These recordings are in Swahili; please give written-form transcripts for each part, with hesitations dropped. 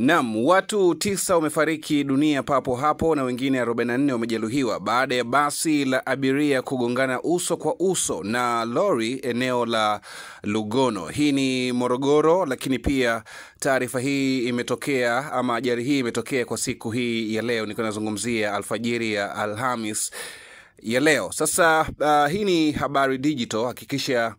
Naam, watu 9 wamefariki dunia papo hapo na wengine 44 wamejeruhiwa baada ya basi la abiria kugongana uso kwa uso na lori eneo la Lugono. Hii ni Morogoro, lakini pia taarifa hii imetokea ama ajali hii imetokea kwa siku hii ya leo. Niko nazungumzia alfajiri ya Alhamis ya leo. Sasa hii ni Habari Digital. Hakikisha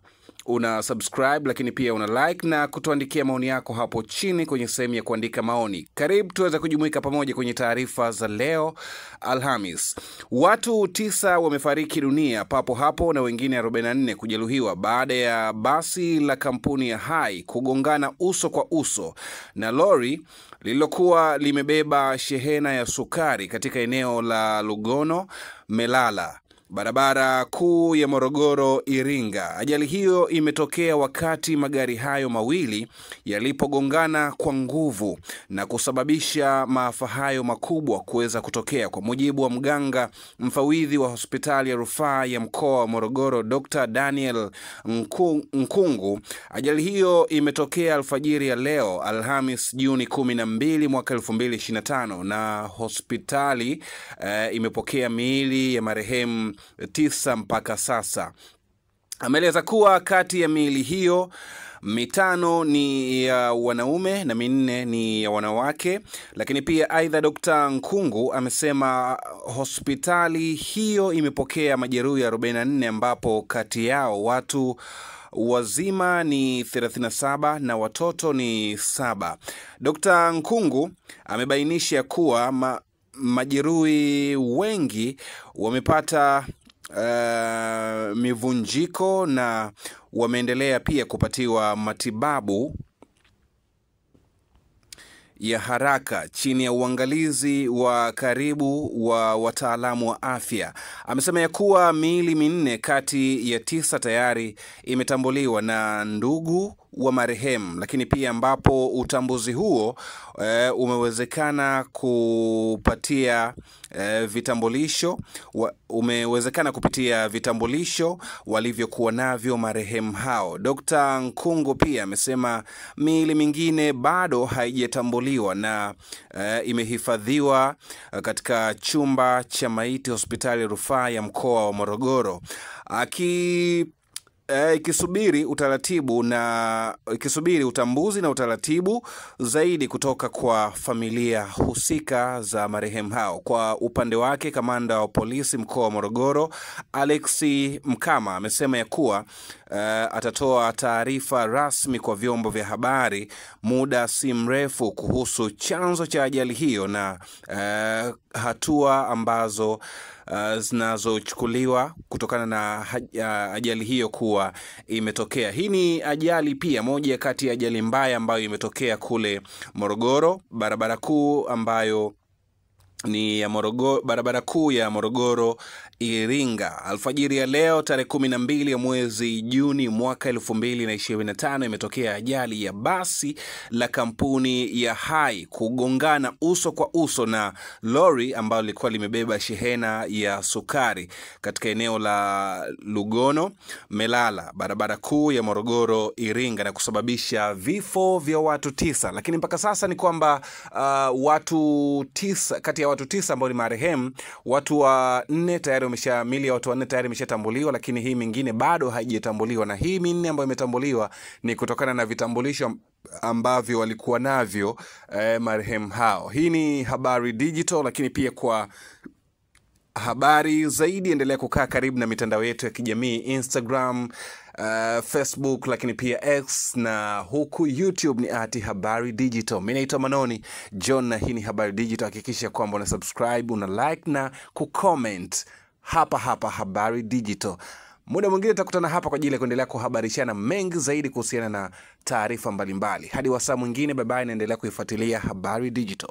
una subscribe, lakini pia una like na kutuandikia maoni yako hapo chini kwenye sehemu ya kuandika maoni. Karibu tuweze kujumuika pamoja kwenye taarifa za leo Alhamis. Watu 9 wamefariki dunia papo hapo na wengine 44 kujeruhiwa baada ya basi la kampuni ya Hai kugongana uso kwa uso na lori lililokuwa limebeba shehena ya sukari katika eneo la Lugono Melala, barabara kuu ya Morogoro Iringa. Ajali hiyo imetokea wakati magari hayo mawili yalipogongana kwa nguvu na kusababisha maafa hayo makubwa kuweza kutokea. Kwa mujibu wa mganga mfawidhi wa hospitali ya rufaa ya mkoa wa Morogoro, Dr. Daniel Nkungu, ajali hiyo imetokea alfajiri ya leo Alhamis Juni 12 mwaka 2025 na hospitali imepokea miili ya marehemu 9 mpaka sasa. Ameeleza kuwa kati ya miili hiyo 5 ni ya wanaume na 4 ni ya wanawake. Lakini pia aidha Dr. Nkungu amesema hospitali hiyo imepokea majeruhi 44 ambapo kati yao watu wazima ni 37 na watoto ni 7. Dr. Nkungu amebainisha kuwa majeruhi wengi wamepata mivunjiko na wameendelea pia kupatiwa matibabu ya haraka chini ya uangalizi wa karibu wa wataalamu wa afya. Amesema ya kuwa miili 4 kati ya 9 tayari imetambuliwa na ndugu wa marehemu, lakini pia ambapo utambuzi huo umewezekana kupitia vitambulisho walivyokuwa navyo marehemu hao. Dr. Nkungu pia amesema miili mingine bado haijatambuliwa na imehifadhiwa katika chumba cha maiti hospitali rufaa ya mkoa wa Morogoro, ikisubiri utambuzi na utaratibu zaidi kutoka kwa familia husika za marehemu hao. Kwa upande wake, kamanda wa polisi mkoa wa Morogoro Alex Mkama amesema ya kuwa atatoa taarifa rasmi kwa vyombo vya habari muda si mrefu kuhusu chanzo cha ajali hiyo na hatua ambazo zinazochukuliwa kutokana na ajali hiyo kuwa imetokea. Hii ni ajali pia moja kati ya ajali mbaya ambayo imetokea kule Morogoro, barabara kuu ambayo ni ya Morogoro, barabara kuu ya Morogoro Iringa. Alfajiri ya leo tarehe 12 ya mwezi Juni mwaka 2025 imetokea ajali ya basi la kampuni ya Hai kugongana uso kwa uso na lori ambalo lilikuwa limebeba shehena ya sukari katika eneo la Lugono Melala, barabara kuu ya Morogoro Iringa, na kusababisha vifo vya watu 9. Lakini mpaka sasa ni kwamba watu 9 kati ya watu 9 ambao ni marehemu, watu 4 tayari mili ya watu 4 tayari imeshatambuliwa, lakini hii mingine bado haijatambuliwa, na hii 4 ambayo imetambuliwa ni kutokana na vitambulisho ambavyo walikuwa navyo marehemu hao. Hii ni Habari Digital, lakini pia kwa habari zaidi endelea kukaa karibu na mitandao yetu ya kijamii Instagram, Facebook, lakini pia X, na huku YouTube ni @Habari Digital. Mimi naitwa Manoni John na hii ni Habari Digital. Hakikisha kwamba una subscribe, una like na kucomment hapa Habari Digital. Muda mwingine tutakutana hapa kwa ajili ya kuendelea kuhabarishana mengi zaidi kuhusiana na taarifa mbalimbali. Hadi wasaa mwingine, bye bye, naendelea kuifuatilia Habari Digital.